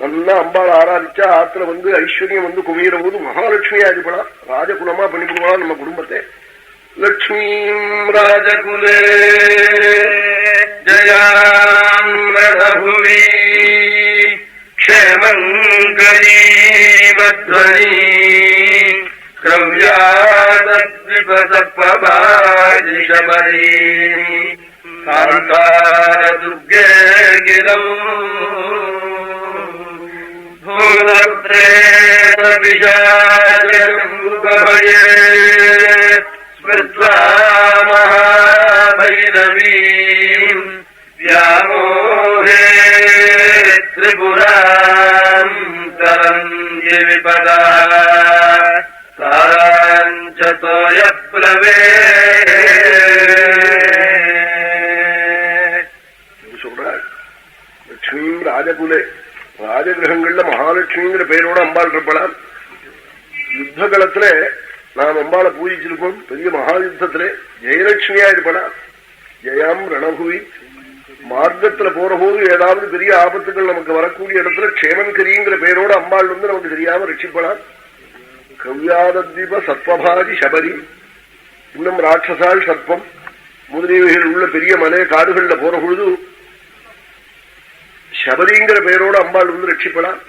நல்லா அம்பாள் ஆராதிச்சா ஆத்துல வந்து ஐஸ்வர்யம் வந்து குமியிற போது மகாலட்சுமியா இருப்பலாம், ராஜகுலமா பண்ணிவிடுவான் நம்ம குடும்பத்தை. லட்சுமீம் ராஜகுலே ஜயாம் ரணபுவி க்ஷேமங்கரீவத்வனி க்ரவ்யாதத்விபசப்பபாதிஷபரி காந்தாரதுர்கே கிரம் பூதப்ரேதபிஷாஜம்புகபயே ஸ்மிருத்வா மகாபைரவீம் வியாமோஹே திரிபுராம் தரண்ய விபதா தாராஞ்சதோய ப்ளவே சொல்றாள். லட்சுமி ராஜகுலே, ராஜகிரகங்கள்ல மகாலட்சுமிங்கிற பெயரோட அம்பாள் இருப்பலாம். யுத்த காலத்துல நாம் அம்பாளை பூஜிச்சிருப்போம். பெரிய மகா யுத்தத்திலே ஜெயலட்சுமியா இருப்பலாம். ஜெயாம் ரணபுவி, மார்க்கத்துல போற போது ஏதாவது பெரிய ஆபத்துகள் நமக்கு வரக்கூடிய இடத்துல க்ஷேமன்கரிங்கிற பெயரோட அம்பாள் வந்து நமக்கு தெரியாம ரட்சிப்பலாம். கவ்யாதீப சத்வபாதி சபரி, இன்னும் ராட்சசால் சர்ப்பம் முதலியவைகள் உள்ள பெரிய மலை காடுகள்ல போற பொழுது சபரிங்கிற பெயரோட அம்பாள் வந்து ரட்சிப்பலாம்.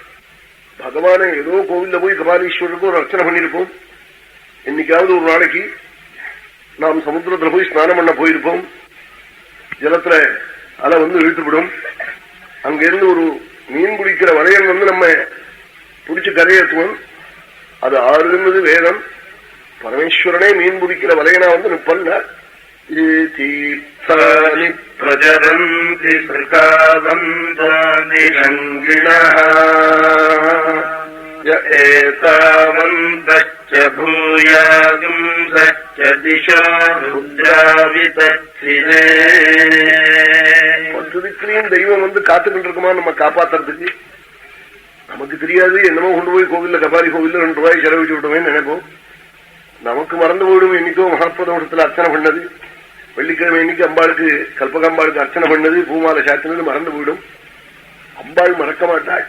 பகவானை ஏதோ கோவில்ல போய் கபாலீஸ்வரருக்கு ஒரு அர்ச்சனை பண்ணிருப்போம். என்னைக்காவது ஒரு நாளைக்கு நாம் சமுத்திரத்துல போய் ஸ்நானம் பண்ண போயிருப்போம். ஜலத்துல அலை வந்து இழுத்துவிடும். அங்கிருந்து ஒரு மீன் பிடிக்கிற வளையல் வந்து நம்ம பிடிச்சு கரையேற்றுவோம். அது ஆறுங்கிறது வேதம். பரமேஸ்வரனே மீன் பிடிக்கிற வளையனா வந்து நிப்பல்ல. தீர்த்தானி பிரஜரந்தி ஸ்ருகாவந்தானி ரங்கிணஹ ஏதாவந்தஸ்ச பூயாகும் சச்ச திசோ ருத்ராவிதத்சிரே. பத்து திக்கிலையும் தெய்வம் வந்து காத்துக்கிட்டு இருக்குமா நம்ம காப்பாத்துறதுக்கு? நமக்கு தெரியாது. என்னமோ கொண்டு போய் கோவில்ல கபாலி கோவில்ல 2 ரூபாய் செலவிச்சு விட்டோமே நினைப்போம். நமக்கு மறந்து போயிடும். என்னைக்கோ மகாத்மதோஷத்துல அர்ச்சனை பண்ணது, வெள்ளிக்கிழமை இன்னைக்கு அம்பாளுக்கு கல்பகம்பாளுக்கு அர்ச்சனை பண்ணது, பூமாலை சாத்தினது மறந்து போயிடும். அம்பாள் மறக்க மாட்டாள்.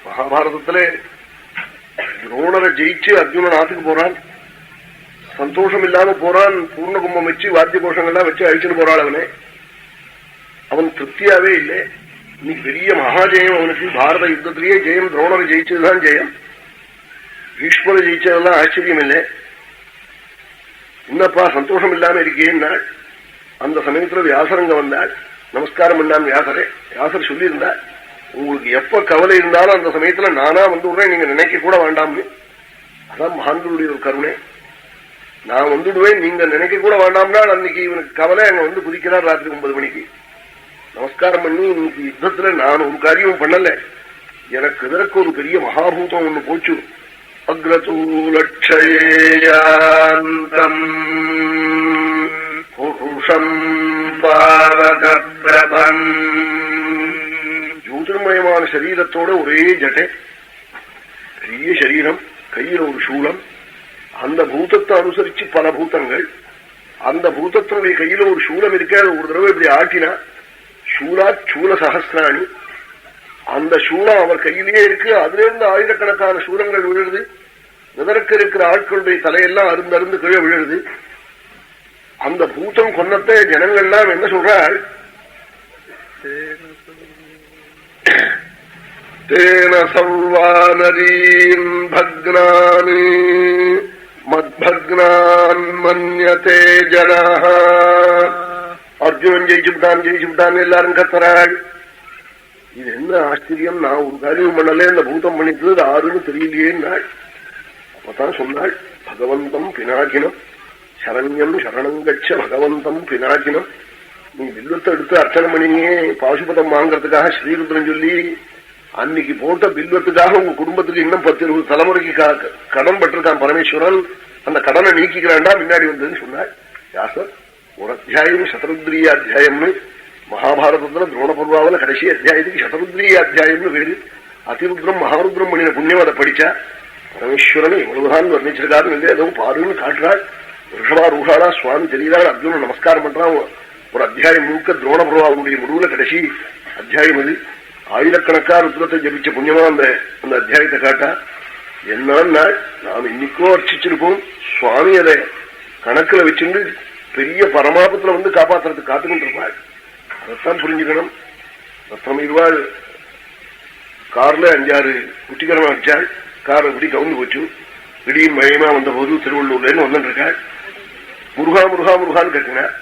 மகாபாரதத்துல துரோணரை ஜெயிச்சு அர்ஜுனன் ஆத்துக்கு போறான். சந்தோஷம் இல்லாம போறான். பூர்ண கும்பம் வச்சு வாத்திய கோஷங்கள்லாம் வச்சு அழிச்சுட்டு போறாள். அவன் திருப்தியாவே இல்லை. இன்னைக்கு பெரிய மகாஜெயம் அவனுக்கு. பாரத யுத்தத்திலேயே ஜெயம். துரோணரை ஜெயிச்சதுதான் ஜெயம். பீஷ்மரை ஜெயிச்சதெல்லாம் ஆச்சரியம் இல்லை. இன்னப்பா சந்தோஷம் இல்லாம இருக்கேன்னாள். அந்த சமயத்துல வியாசரங்க வந்தாள். நமஸ்காரம் பண்ணான் வியாசரே. வியாசர் சொல்லியிருந்தாள், உங்களுக்கு எப்ப கவலை இருந்தாலும் அந்த சமயத்துல நானா வந்து விடுறேன், நீங்க நினைக்க கூட வேண்டாம்னு. அதான் மகான்களுடைய ஒரு கருணை. நான் வந்துடுவேன், நீங்க நினைக்க கூட வேண்டாம்னா. அன்னைக்கு இவனுக்கு கவலை அங்க வந்து குதிக்கிறார் ராத்திரி 9 மணிக்கு. நமஸ்காரம் பண்ணி, இன்னைக்கு யுத்தத்துல நான் ஒரு காரியமும் பண்ணல, எனக்கு இதற்கு ஒரு பெரிய மகாபூதம் ஒண்ணு போச்சு. அக்ரதூலட்சேயாந்தம் புருஷம் பாவகப்ரபம். ஜோதிர்மயமான சரீரத்தோட ஒரே ஜட்டை, பெரிய சரீரம், கையில ஒரு சூலம். அந்த பூதத்தை அனுசரிச்சு பல பூதங்கள். அந்த பூதத்தினுடைய கையில ஒரு சூலம் இருக்க. ஒரு தடவை இப்படி ஆட்டினா சூலா சூல சகசிராணி. அந்த சூலம் அவர் கையிலேயே இருக்கு. அதுல இருந்து ஆயிரக்கணக்கான சூலங்கள் விழுது. எதற்கு இருக்கிற ஆட்களுடைய தலையெல்லாம் அருந்து கீழே விழுது. அந்த பூதம் கொன்னத்தை ஜனங்கள்லாம் என்ன சொல்றாள்? தேன சர்வானரீன் பக்னானி மத்பக்னான் மன்யதே ஜனஹ. அர்ஜுனன் ஜெயிச்சுட்டான் எல்லாரும் கத்துறாள். இது என்ன ஆச்சரியம், நான் ஒரு காரியம் பண்ணல, இந்த பூதம் பண்ணிட்டு ஆறுன்னு தெரியலையேன்னாள். அப்பதான் சொன்னாள், பகவந்தம் பினாகினம் சரண்யம் சரணங்கட்ச பகவந்தம் பினாகினம். நீ பில்வத்தை எடுத்து அர்ச்சனை பண்ணினியே பாசுபதம் வாங்கறதுக்காக ஸ்ரீருத்ரன் சொல்லி, அன்னைக்கு போட்ட பில்வத்துக்காக உங்க குடும்பத்துக்கு இன்னும் 10-20 தலைமுறைக்கு கடன் பட்டிருக்கான் பரமேஸ்வரன். அந்த கடனை நீக்கிக்கிறாண்டா முன்னாடி வந்ததுன்னு சொன்னாள் வியாசர். ஒரு அத்தியாயம் சதருத்ரிய அத்தியாயம்னு மகாபாரதத்துல துரோணபர்வாவில கடைசி அத்தியாயத்துக்கு சதருத்ரிய அத்தியாயம்னு பேரு. அதிருத்ரம் மகாருத்ரம் பண்ணின புண்ணியம் அதை படிச்சா பரமேஸ்வரனை இவ்வளவுதான் வர்ணிச்சிருக்காரு. ஏதோ பாருன்னு காட்டுறாள். ரிஷபா ரூஷாலா சுவாமி தெரியுறாள். அர்ஜுனன் நமஸ்காரம் பண்றான். ஒரு அத்தியாயம் முழுக்க துரோணபர்வாவுடைய முடிவுல கடைசி அத்தியாயம் அது. ஆயிரக்கணக்கா ருத்ரத்தை ஜபிச்ச புண்ணியமா அந்த அந்த அத்தியாயத்தை காட்டா என்னன்னா நாம் இன்னைக்கோ அர்ச்சிச்சிருப்போம். சுவாமி அதை கணக்குல வச்சுட்டு பெரிய பரமாபத்துல வந்து காப்பாத்துறதுக்கு காத்துக்கிட்டு இருப்பாள். அதைத்தான் புரிஞ்சுக்கணும். ரத்னம் இருவாள் கார்ல 5-6 குட்டிகரமா அடிச்சாள். கார் இப்படி கவுந்து போச்சு. திடீர் மழையமா வந்த போது திருவள்ளூர்ல வந்துட்டு இருக்காள். முருகா முருகா முருகான்னு கேட்கினார்.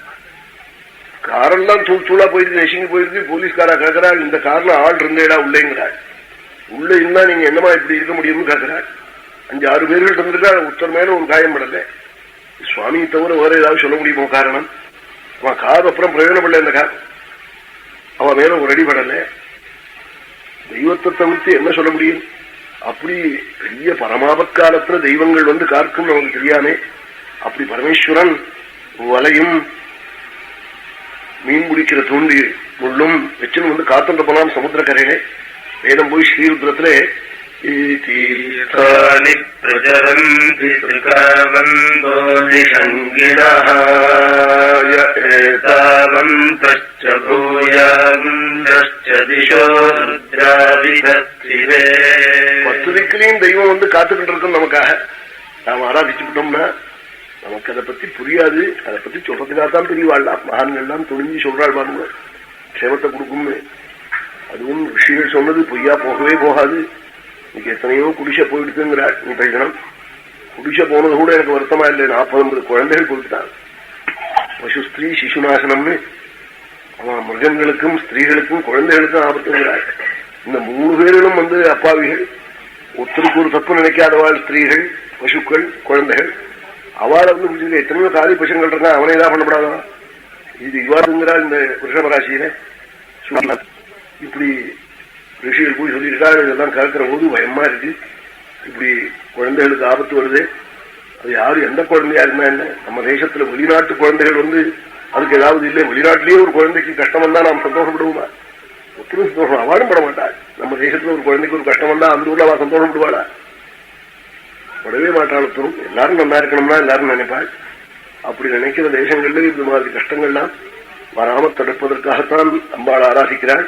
காரெல்லாம் தூள் தூளா போயிருக்கு, நெசிங்கி போயிருக்கு. போலீஸ்காரா கேட்கிறாள், இந்த கார்ல ஆள் இருந்தேடா உள்ளேங்கிறாள். உள்ள இருந்தா நீங்க என்னமா இப்படி இருக்க முடியும்னு கேட்கிறாள். 5-6 பேர்கள் இருந்திருக்கா. ஒருத்தர் மேல ஒரு காயம் படல. சுவாமியை தவிர வேற ஏதாவது சொல்ல முடியுமோ காரணம்? அவன் கார் அப்புறம் பிரயோஜனப்படல. இந்த கார் அவன் மேல ஒரு அடி படல. தெய்வத்தை தவிர்த்து என்ன சொல்ல முடியும்? அப்படி பெரிய பரமாபத் காலத்துல தெய்வங்கள் வந்து காக்கும் நமக்கு தெரியாமே. அப்படி பரமேஸ்வரன் வலையும் மீன் பிடிக்கிற தூண்டி முள்ளும் வச்சுன்னு வந்து காத்துட்டு போனான் சமுத்திரக்கரையிலே. வேதம் போய் ஸ்ரீருத்ரத்திலே பத்துதிக்கிலையும் தெய்வம் வந்து காத்துக்கிட்டு இருக்கும் நமக்காக. நாம் ஆராதிச்சுட்டோம்னா நமக்கு அதை பத்தி புரியாது. அதை பத்தி சொல்றதுக்காகத்தான் தெரியவாள்லாம். மகான்கள்லாம் துணிஞ்சு சொல்றாள் பாருங்க, க்ஷேமத்தை கொடுக்கும்னு. அதுவும் ரிஷிகள் சொன்னது பொய்யா போகவே போகாது. இன்னைக்கு எத்தனையோ குடிசை போயிடுதுங்கிறாள். நீ பைதனம் குடிசை போனது கூட எனக்கு வருத்தமா இல்லை. 40-50 குழந்தைகள் போயிட்டான். பசு ஸ்திரீ சிசுநாசனம்னு அவன் மிருகங்களுக்கும் ஸ்திரீகளுக்கும் குழந்தைகளுக்கும் ஆபத்துங்கிறாள். இந்த 3 பேர்களும் வந்து அப்பாவிகள். ஒருத்தருக்கு ஒரு தப்பு நினைக்காதவாள் ஸ்திரீகள், பசுக்கள், குழந்தைகள். அவளை வந்து புரிஞ்சுக்க எத்தனையோ காலி பசங்கள் இருக்கா. அவனை ஏதாவது பண்ணப்படாதா? இது இவ்வாறுங்கிறாள் இந்த ரிஷபராசியில. இப்படி ரிஷிகள் போய் சொல்லியிருக்காரு. இதெல்லாம் கேட்கிற போது பயமா இருக்கு. இப்படி குழந்தைகளுக்கு ஆபத்து வருது. அது யாரு எந்த குழந்தையா இருந்தா என்ன? நம்ம தேசத்துல வெளிநாட்டு குழந்தைகள் வந்து அதுக்கு ஏதாவது இல்லை. வெளிநாட்டிலேயே ஒரு குழந்தைக்கு கஷ்டம் வந்தா நாம் சந்தோஷப்படுவோமா? ஒத்துரும் சந்தோஷம் அவளும் பட மாட்டாள். நம்ம தேசத்துல ஒரு குழந்தைக்கு ஒரு கஷ்டம் வந்தா அந்த ஊர்ல அவ சந்தோஷப்படுவாளா? படவே மாட்டாள். ஒருத்தரும் எல்லாரும் நல்லா இருக்கணும்னா எல்லாரும் நினைப்பாள். அப்படி நினைக்கிற தேசங்கள்ல இந்த மாதிரி கஷ்டங்கள்லாம் வராம தடுப்பதற்காகத்தான் அம்பாள் ஆராதிக்கிறாள்.